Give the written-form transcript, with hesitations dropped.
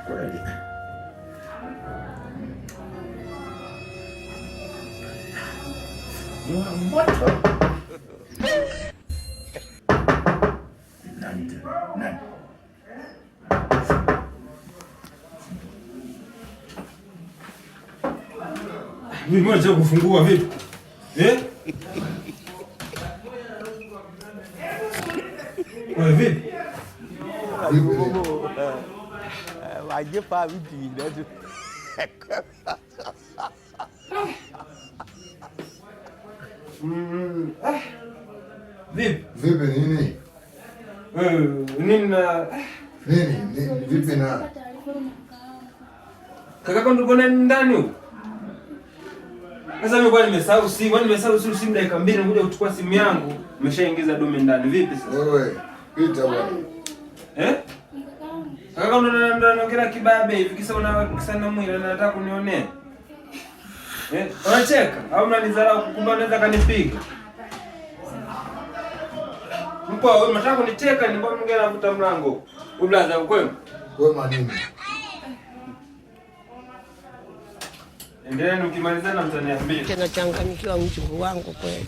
Kweli. Moto. Nani? Mimi mwacha kufungua vipi? Vipi? Wajepa vipi ndio? Vipi? Vipi nini? Nini? Vipi na? Kaka kwa ndugu ndani huko. Sasa mimi kwa nimesahau simu dakika 2 nakuja kuchukua simu yangu, nimeshaingiza dume ndani. Vipi sasa? Wewe, pita bwana. Kaka ndo naongea kibabe hivi kisa unakisana mwili na nataka kunionea. Unacheka au unanidharau kumbe unaweza kanipiga? Mpo wewe unataka kunicheka ni mbona mwingine anavuta mlango? Ublaza ukwema? Kwema nini? Endelea mkimalizana mtaniambia. Tena changanyikiwa mchungu wangu kweli.